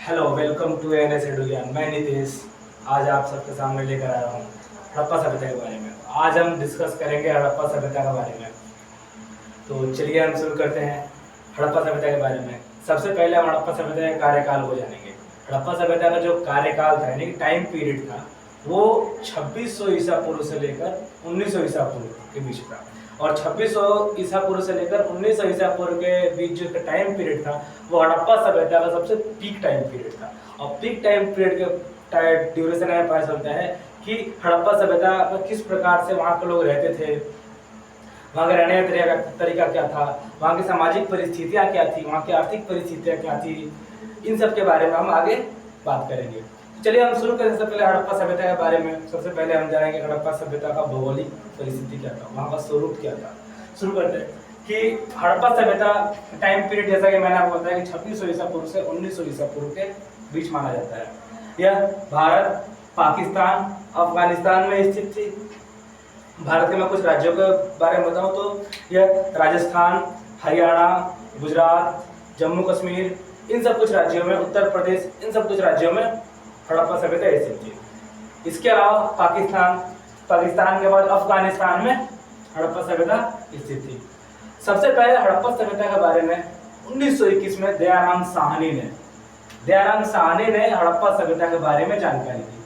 Hello, welcome to NS Edugyan. मैं नितेश आज आप सबके सामने लेकर आया हूँ हड़प्पा सभ्यता के बारे में। आज हम डिस्कस करेंगे हड़प्पा सभ्यता के बारे में। तो चलिए हम शुरू करते हैं हड़प्पा सभ्यता के बारे में। सबसे पहले हम हड़प्पा सभ्यता के कार्यकाल को जानेंगे। हड़प्पा सभ्यता का जो कार्यकाल था यानी कि टाइम पीरियड था वो 2600 ईसा पूर्व से लेकर 1900 ईसा पूर्व के बीच था। और 2600 ईसा पूर्व से लेकर 1900 ईसा पूर्व के बीच जो टाइम पीरियड था वो हड़प्पा सभ्यता का सबसे पीक टाइम पीरियड था। और पीक टाइम पीरियड के ड्यूरेशन में पता चलता है कि हड़प्पा सभ्यता में किस प्रकार से वहाँ के लोग रहते थे, वहाँ का रहने का तरीका क्या था, वहाँ की सामाजिक परिस्थितियाँ क्या थी, वहाँ की आर्थिक परिस्थितियाँ क्या थी। इन सब के बारे में हम आगे बात करेंगे। चलिए हम शुरू करें सबसे पहले हड़प्पा सभ्यता के बारे में। सबसे पहले हम जानेंगे हड़प्पा सभ्यता का भौगोलिक परिस्थिति क्या था, वहाँ का स्वरूप क्या था। शुरू करते हैं कि हड़प्पा सभ्यता टाइम पीरियड जैसा कि मैंने आपको बताया कि 2600 ईसा पूर्व से 1900 ईसा पूर्व के बीच माना जाता है। यह भारत, पाकिस्तान, अफगानिस्तान में स्थित थी। भारत के मैं कुछ राज्यों के बारे में बताऊं तो यह राजस्थान, हरियाणा, गुजरात, जम्मू कश्मीर, इन सब कुछ राज्यों में, उत्तर प्रदेश, इन सब कुछ राज्यों में हड़प्पा सभ्यता स्थित थी। इसके अलावा पाकिस्तान के बाद अफगानिस्तान में हड़प्पा सभ्यता स्थित थी। सबसे पहले हड़प्पा सभ्यता के बारे में 1921 में दयाराम साहनी ने हड़प्पा सभ्यता के बारे में जानकारी दी।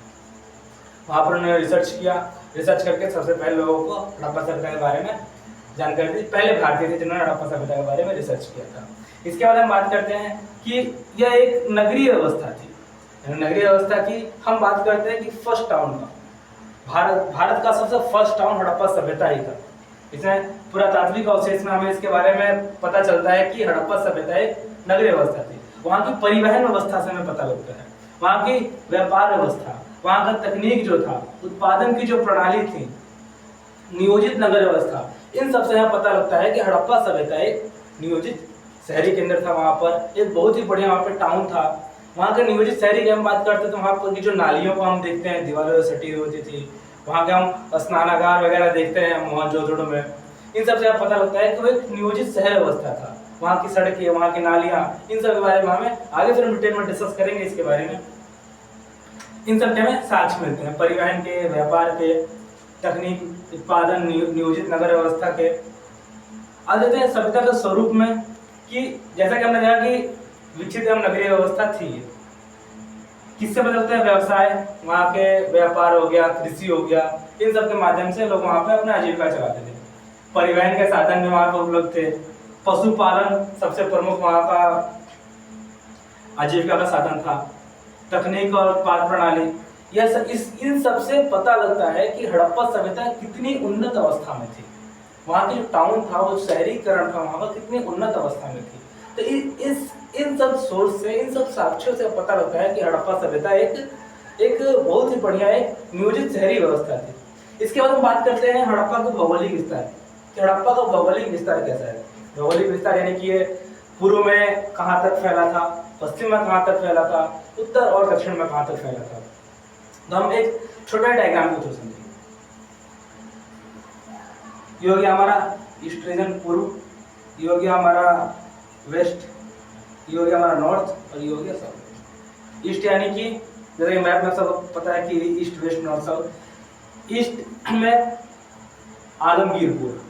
वहाँ पर उन्होंने रिसर्च करके सबसे पहले लोगों को हड़प्पा सभ्यता के बारे में जानकारी दी। पहले भारतीय थे जिन्होंने हड़प्पा सभ्यता के बारे में रिसर्च किया था। इसके बाद हम बात करते हैं कि यह एक नगरीय व्यवस्था थी। नगरीय व्यवस्था की हम बात करते हैं कि फर्स्ट टाउन का भारत का सबसे फर्स्ट टाउन हड़प्पा सभ्यता ही था। इसमें पुरातात्विक अवशेष में हमें इसके बारे में पता चलता है कि हड़प्पा सभ्यता एक नगरीय व्यवस्था थी। वहाँ की परिवहन व्यवस्था से हमें पता लगता है, वहाँ की व्यापार व्यवस्था, वहाँ का तकनीक जो था, उत्पादन की जो प्रणाली थी, नियोजित नगर व्यवस्था, इन सब से हमें पता लगता है कि हड़प्पा सभ्यता एक नियोजित शहरी केंद्र था। वहाँ पर एक बहुत ही बढ़िया वहाँ पर टाउन था। वहाँ के नियोजित शहरी की हम बात करते हैं तो वहाँ पर की जो नालियों को हम देखते हैं दीवारों से सटी होती थी, वहाँ के हम स्नानागार वगैरह देखते हैं मोहनजोदड़ो में। इन सब से पता लगता है कि वो एक नियोजित शहर व्यवस्था था। वहाँ की सड़कें, वहाँ की नालियाँ, इन सब के बारे में हमें आगे फिर डिटेल में डिस्कस करेंगे इसके बारे में। इन सब के हमें साक्ष्य मिलते हैं परिवहन के, व्यापार के, तकनीक, उत्पादन, नियोजित नगर व्यवस्था के। आ जाते हैं सभ्यता के स्वरूप में कि जैसा कि हमने देखा कि विकसित एवं नगरीय व्यवस्था थी। किससे बदलते हैं? व्यवसाय, वहाँ के व्यापार हो गया, कृषि हो गया, इन सब के माध्यम से लोग वहाँ पे अपना आजीविका चलाते थे। परिवहन के साधन भी वहाँ पर उपलब्ध थे। पशुपालन सबसे प्रमुख वहाँ का आजीविका का साधन था। तकनीक और उत्पाद प्रणाली, इन सब से पता लगता है कि हड़प्पा सभ्यता कितनी उन्नत अवस्था में थी। वहाँ की जो टाउन था, वो शहरीकरण था वहाँ का, कितनी उन्नत अवस्था में थी। तो इन सब सोर्स से, इन सब साक्ष्यों से पता लगता है कि हड़प्पा सभ्यता एक बहुत ही बढ़िया एक नियोजित शहरी व्यवस्था थी। इसके बाद हम बात करते हैं हड़प्पा का भौगोलिक विस्तार कि हड़प्पा का भौगोलिक विस्तार कैसा है। भौगोलिक विस्तार यानी कि ये पूर्व में कहाँ तक फैला था, पश्चिम में कहाँ तक फैला था, उत्तर और दक्षिण में कहाँ तक फैला था। तो हम एक छोटा डायग्राम के थ्रू समझेंगे। ये हो गया हमारा ईस्ट रीजन पूर्व, ये हो गया हमारा वेस्ट, ये हो गया हमारा नॉर्थ और ये हो गया साउथ। ईस्ट यानी कि जैसे कि मैप में सबको पता है कि east west north south. East में आलमगीरपुर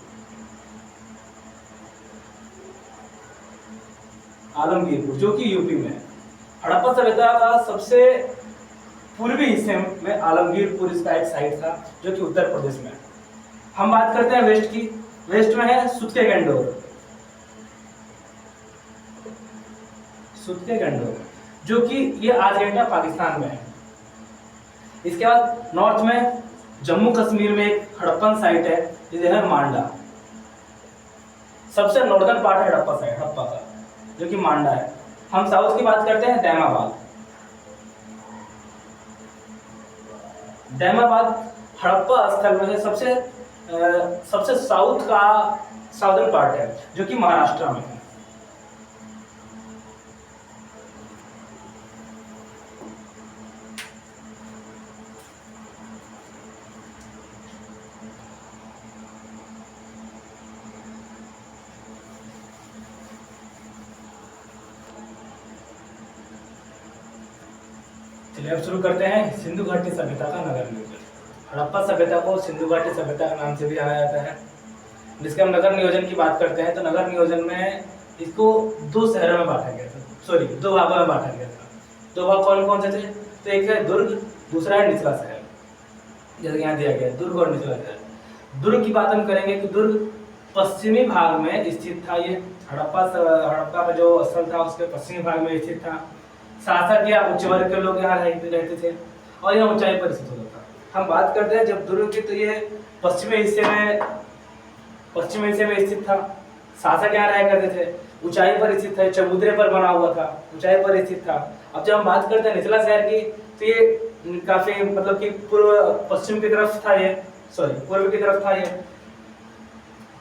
जो कि यूपी में है। हड़प्पा सभ्यता का सबसे पूर्वी हिस्से में आलमगीरपुर इसका एक साइट था जो कि उत्तर प्रदेश में है। हम बात करते हैं वेस्ट की। वेस्ट में है सुत्केगंडोर जो कि ये आज डेट में पाकिस्तान में है। इसके बाद नॉर्थ में जम्मू कश्मीर में एक हड़प्पन साइट है, जिसे है मांडा। सबसे नॉर्दर्न पार्ट है हड़प्पा का जो कि मांडा है। हम साउथ की बात करते हैं दैमाबाद हड़प्पा स्थल में सबसे साउथ का साउदर्न पार्ट है जो कि महाराष्ट्र में है। चलिए अब शुरू करते हैं सिंधु घाटी सभ्यता का नगर नियोजन। हड़प्पा सभ्यता को सिंधु घाटी सभ्यता का नाम से भी जाना जाता है। जिसके हम नगर नियोजन की बात करते हैं तो नगर नियोजन में इसको दो शहरों में बांटा गया था, सॉरी दो भागों में बांटा गया था। दो भाग कौन कौन से थे? तो एक है दुर्ग, दूसरा है निचला शहर। जैसे यहाँ दिया गया है दुर्ग और निचला शहर। दुर्ग की बात हम करेंगे कि दुर्ग पश्चिमी भाग में स्थित था। ये हड़प्पा का जो स्थल था उसके पश्चिमी भाग में स्थित था। शासक या उच्च वर्ग के लोग यहाँ रहते थे और यह ऊंचाई पर स्थित होता था। हम बात करते हैं जब दुर्ग की, तो ये पश्चिमी हिस्से में स्थित था। शासक यहाँ रहा करते थे, ऊंचाई पर स्थित था, चबूतरे पर बना हुआ था, ऊंचाई पर स्थित था। अब जब हम बात करते हैं निचला शहर की, तो ये काफी मतलब कि पश्चिम की तरफ था, ये पूर्व की तरफ था, ये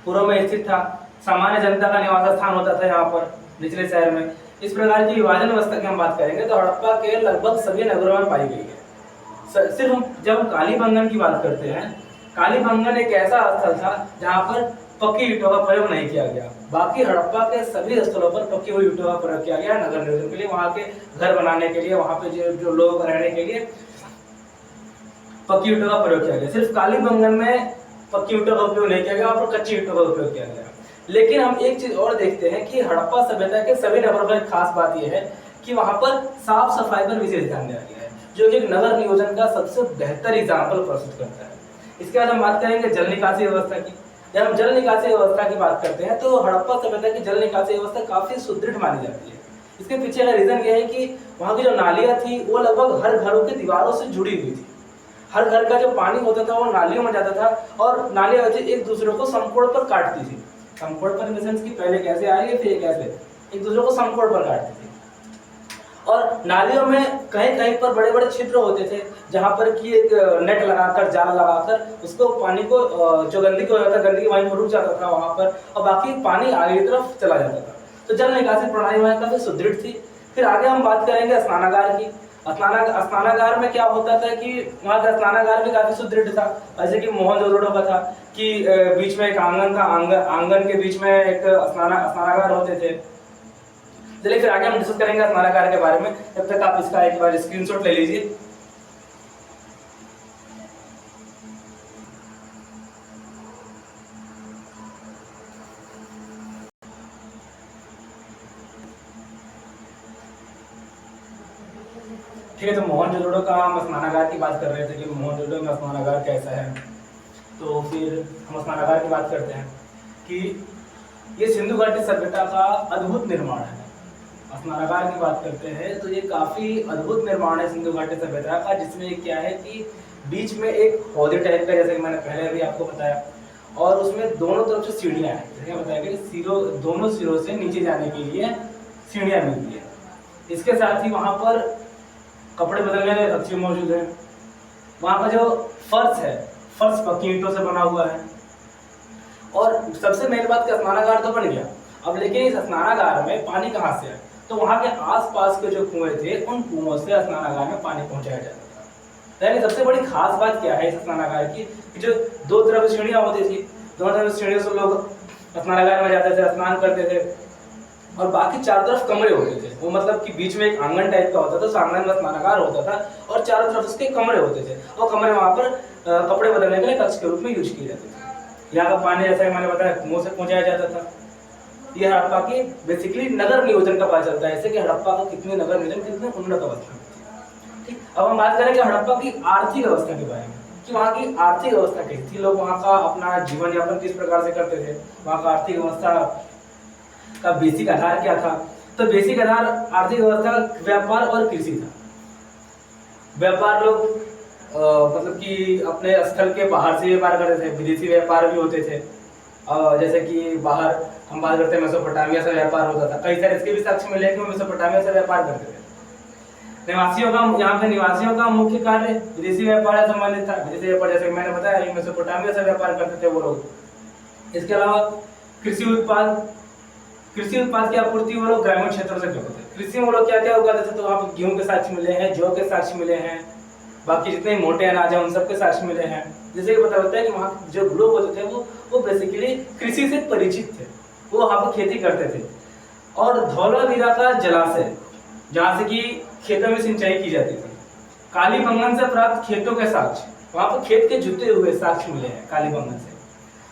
पूर्व में स्थित था। सामान्य जनता का निवास स्थान होता था यहाँ पर निचले शहर में। इस प्रकार की विभाजन व्यवस्था की हम बात करेंगे तो हड़प्पा के लगभग सभी नगरों में पाई गई है। सिर्फ जब हम कालीबंगन की बात करते हैं, कालीबंगन एक ऐसा स्थल था जहाँ पर पक्की ईंटों का प्रयोग नहीं किया गया। बाकी हड़प्पा के सभी स्थलों पर पक्की हुई ईंटों का प्रयोग किया गया नगर नियोजन के लिए, वहाँ के घर बनाने के लिए, वहाँ पे जो लोगों को रहने के लिए पक्की ईंटों का प्रयोग किया गया। सिर्फ कालीबंगन में पक्की ईंटों का उपयोग नहीं किया गया, वहाँ पर कच्ची ईंटों का उपयोग किया गया। लेकिन हम एक चीज और देखते हैं कि हड़प्पा सभ्यता के सभी नगरों में खास बात यह है कि वहां पर साफ सफाई पर विशेष ध्यान दिया गया है, जो कि नगर नियोजन का सबसे बेहतर एग्जाम्पल प्रस्तुत करता है। इसके बाद हम बात करेंगे जल निकासी व्यवस्था की। जब हम जल निकासी व्यवस्था की बात करते हैं तो हड़प्पा सभ्यता की जल निकासी व्यवस्था काफी सुदृढ़ मानी जाती है। इसके पीछे का रीजन यह है कि वहाँ की जो नालियां थी वो लगभग हर घरों की दीवारों से जुड़ी हुई थी। हर घर का जो पानी होता था वो नालियों में जाता था और नालियां एक दूसरे को समकोण पर काटती थी। समकोण पर इन द सेंस कि पहले कैसे आ रही है फिर कैसे, एक दूसरे को समकोण पर काटती थी। और नालियों में कहीं कहीं पर बड़े बड़े छिद्र होते थे जहां पर कि एक नेट लगाकर, जाल लगाकर उसको पानी को जो गंदगी हो जाता, गंदगी वहीं पर रुक जाता था वहां पर, और बाकी पानी आगे की तरफ चला जाता था। तो जल निकासी प्रणाली वहां काफी सुदृढ़ थी। फिर आगे हम बात करेंगे स्नानागार की। स्नानागार में क्या होता था कि वहाँ का स्नानागार भी काफी सुदृढ़ था। जैसे कि मोहनजोदड़ो का था कि बीच में एक आंगन था, आंगन के बीच में एक स्नानागार होते थे। चलिए फिर आगे हम डिस्कस करेंगे स्नानागार के बारे में। तब तक आप इसका एक बार स्क्रीनशॉट ले लीजिए। ठीक है, तो मोहनजोदड़ो का हम स्नानागार की बात कर रहे थे कि मोहनजोदड़ो में स्नानागार कैसा है। तो फिर हम स्नानागार की बात करते हैं कि ये सिंधु घाटी सभ्यता का अद्भुत निर्माण है। स्नानागार की बात करते हैं तो ये काफी अद्भुत निर्माण है सिंधु घाटी सभ्यता का, जिसमें क्या है कि बीच में एक हौदे टाइप का, जैसे कि मैंने पहले भी आपको बताया, और उसमें दोनों तरफ से सीढ़ियां हैं। जैसे बताया कि दोनों सिरों से नीचे जाने के लिए सीढ़ियां मिलती है। इसके साथ ही वहां पर कपड़े बदलने के कक्षे मौजूद है। वहाँ का जो फर्श है, फर्श पक्की ईंटों से बना हुआ है। और सबसे मेन बात कि स्नानागार तो बन गया, अब लेकिन इस स्नानागार में पानी कहाँ से है? तो वहाँ के आसपास के जो कुएं थे उन कुओं से स्नानागार में पानी पहुंचाया जाता था। यानी सबसे बड़ी खास बात क्या है इस स्नानागार की, जो दो तरफ सीढ़ियाँ होती थी, दोनों तरफ सीढ़ियों से लोग स्नानागार में जाते थे, स्नान करते थे, और बाकी चारों तरफ कमरे होते थे। वो मतलब कि बीच में एक आंगन टाइप का होता था, उस आंगन में स्नानागार होता था और चारों तरफ उसके कमरे होते थे। और कमरे वहाँ पर कपड़े बदलने के लिए कक्ष के रूप में यूज किए जाते थे। यहाँ का पानी जैसा मैंने बताया कुओं से पहुँचाया जाता था। ये हड़प्पा की बेसिकली नगर नियोजन का पता चलता है, ऐसे कि हड़प्पा का कितने नगर नियोजन कितने उन्नत अवस्था में थी। ठीक, अब हम बात करेंगे हड़प्पा की आर्थिक व्यवस्था के बारे में कि वहाँ की आर्थिक व्यवस्था कैसी थी, लोग वहाँ का अपना जीवन यापन किस प्रकार से करते थे, वहाँ का आर्थिक व्यवस्था का बेसिक आधार क्या था। तो बेसिक आधार आर्थिक व्यवस्था व्यापार और कृषि था। व्यापार लोग मतलब कि अपने स्थल के बाहर से व्यापार करते थे, विदेशी व्यापार भी होते थे। जैसे कि बाहर हम बात करते हैं मेसोपोटामिया से व्यापार होता था। कई सारे इसके भी साक्ष्य मिले कि वो मेसोपोटामिया से व्यापार करते थे। निवासियों का, यहाँ के निवासियों का मुख्य कार्य विदेशी व्यापार से संबंधित था। विदेशी व्यापार जैसे मैंने बताया मेसोपोटामिया से व्यापार करते थे वो लोग। इसके अलावा कृषि उत्पाद की आपूर्ति वो लोग ग्रामीण क्षेत्रों से करते थे। कृषि में वो लोग क्या क्या उगाते थे, तो वहाँ पर गेहूं के साक्ष्य मिले हैं, जौ के साक्ष्य मिले हैं, बाकी जितने मोटे अनाज हैं उन सब के साक्ष्य मिले हैं। जैसे कि पता होता है कि वहाँ जो लोग होते थे वो बेसिकली कृषि से परिचित थे, वो वहाँ पर खेती करते थे। और धौलावीरा का जलाशय, जहाँ से कि खेतों में सिंचाई की जाती थी, कालीबंगन से प्राप्त खेतों के साक्ष्य, वहाँ पर खेत के जुते हुए साक्ष्य मिले हैं कालीबंगन से।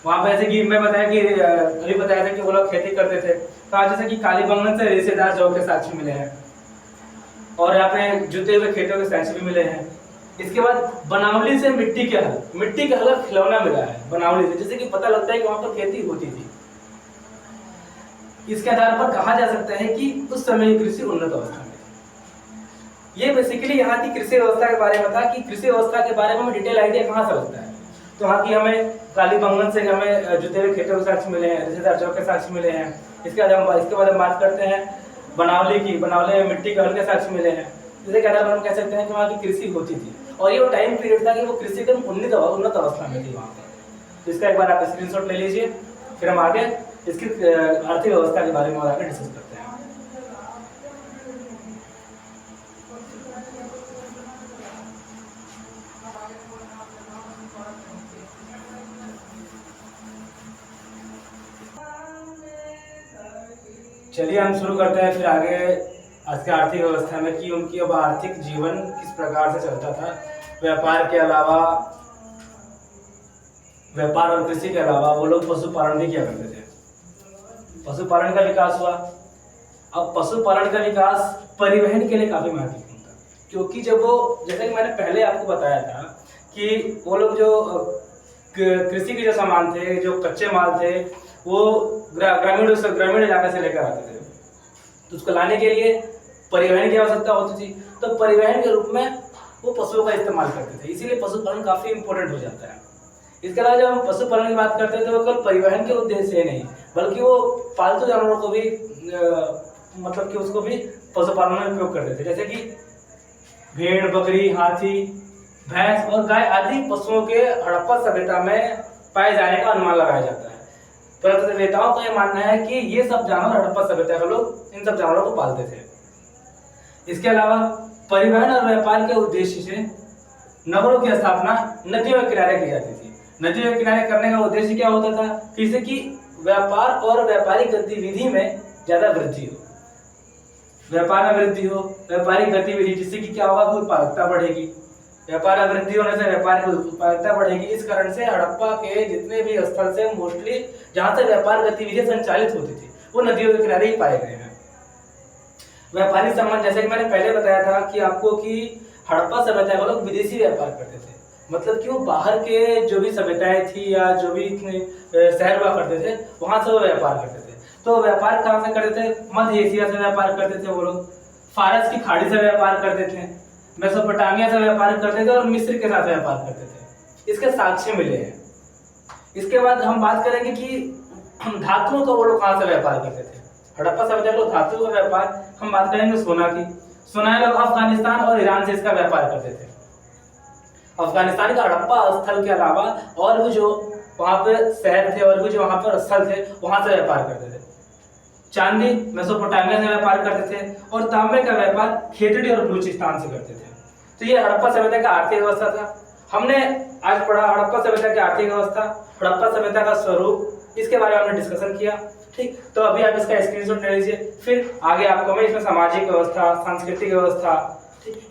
वहाँ पर जैसे कि मैं बताया कि अभी बताया था कि वो लोग खेती करते थे, तो आज जैसे कि कालीबंगन से रेशेदार जौ के साक्ष्य मिले हैं, और यहाँ पे जुते हुए खेतों के साक्ष्य भी मिले हैं। इसके बाद बनावली से मिट्टी के हल का खिलौना मिला है बनावली से, जैसे कि पता लगता है कि वहाँ पर खेती होती थी। इसके आधार पर कहा जा सकता है कि उस समय कृषि उन्नत अवस्था में थी। ये बेसिकली यहाँ की कृषि व्यवस्था के बारे में था कि कृषि व्यवस्था के बारे में हमें डिटेल आइडिया कहाँ से लगता है। तो वहाँ की हमें कालीबंगन से हमें जुते हुए खेतों के साक्ष्य मिले हैं, रेशेदार जौ के साक्ष्य मिले हैं। इसके बाद हम बात करते हैं बनावली की। बनावली में मिट्टी के हल के साक्ष्य मिले हैं, जिसके आधार पर हम कह सकते हैं कि वहाँ की कृषि होती थी, और ये वो टाइम पीरियड था कि वो कृषि एकदम उन्नत अवस्था में थी वहाँ पर। तो इसका एक बार आप स्क्रीनशॉट ले लीजिए, फिर हम आगे इसकी आर्थिक व्यवस्था के बारे में और आगे डिस्कस करते हैं। चलिए हम शुरू करते हैं फिर आगे आज के आर्थिक व्यवस्था में कि उनकी अब आर्थिक जीवन किस प्रकार से चलता था। व्यापार के अलावा, व्यापार और कृषि के अलावा वो लोग पशुपालन भी किया करते थे। पशुपालन का विकास हुआ। अब पशुपालन का विकास परिवहन के लिए काफी महत्वपूर्ण था, क्योंकि जब वो, जैसे कि मैंने पहले आपको बताया था कि वो लोग जो कृषि के जो सामान थे, जो कच्चे माल थे, वो ग्रामीण इलाके से लेकर आते थे, तो उसको लाने के लिए परिवहन की आवश्यकता होती थी। तो परिवहन के रूप में वो पशुओं का इस्तेमाल करते थे, इसीलिए पशुपालन काफी इंपॉर्टेंट हो जाता है। इसके अलावा जब हम पशुपालन की बात करते हैं तो वो केवल परिवहन के उद्देश्य से नहीं, बल्कि वो पालतू जानवरों को भी मतलब कि उसको भी पशुपालन में उपयोग करते थे, जैसे कि भेड़, बकरी, हाथी, भैंस और गाय आदि पशुओं के हड़प्पा सभ्यता में पाए जाने का अनुमान लगाया जाता है। पुरातत्ववेत्ताओं का यह मानना है कि ये सब जानवर हड़प्पा सभ्यता के लोग इन सब जानवरों को पालते थे। इसके अलावा परिवहन और व्यापार के उद्देश्य से नगरों की स्थापना नदियों के किनारे की जाती थी। नदियों के किनारे करने का उद्देश्य क्या होता था, जिससे कि व्यापार और व्यापारिक गतिविधि में ज्यादा वृद्धि हो, व्यापार में वृद्धि हो, व्यापारिक गतिविधि, जिससे कि क्या होगा, उत्पादकता बढ़ेगी। व्यापार में वृद्धि होने से व्यापार की उत्पादकता बढ़ेगी। इस कारण से हड़प्पा के जितने भी स्थल से मोस्टली जहाँ से व्यापार गतिविधियां संचालित होती थी वो नदियों के किनारे ही पाए गए हैं। व्यापारिक संबंध, जैसे कि मैंने पहले बताया था कि आपको कि हड़प्पा सभ्यता के लोग विदेशी व्यापार करते थे, मतलब कि वो बाहर के जो भी सभ्यताएं थी या जो भी शहर हुआ करते थे वहां से वो व्यापार करते थे। तो व्यापार कहाँ से करते थे, मध्य एशिया से व्यापार करते थे वो लोग, फारस की खाड़ी से व्यापार करते थे, मेसोपोटामिया से व्यापार करते थे और मिस्र के साथ व्यापार करते थे। इसके साक्ष्य मिले हैं। इसके बाद हम बात करेंगे कि धातुओं का वो लोग कहाँ से व्यापार करते थे। हड़प्पा सभ्यता के लोग धातुओं का व्यापार, हम बात करेंगे सोना की। सोना लोग अफगानिस्तान और ईरान से इसका व्यापार करते थे। अफगानिस्तान का हड़प्पा स्थल के अलावा और भी जो वहाँ पे शहर थे और भी जो वहाँ पर स्थल थे वहाँ से व्यापार करते थे। चांदी मेसोपोटामिया से व्यापार करते थे और तांबे का व्यापार खेतड़ी और बलूचिस्तान से करते थे। तो ये हड़प्पा सभ्यता का आर्थिक व्यवस्था था। हमने आज पढ़ा हड़प्पा सभ्यता की आर्थिक व्यवस्था, हड़प्पा सभ्यता का स्वरूप, इसके बारे में हमने डिस्कशन किया। ठीक, तो अभी आप इसका स्क्रीनशॉट ले लीजिए, फिर आगे आपको मैं इसमें सामाजिक व्यवस्था, सांस्कृतिक व्यवस्था,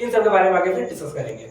इन सब के बारे में आगे फिर डिस्कस करेंगे।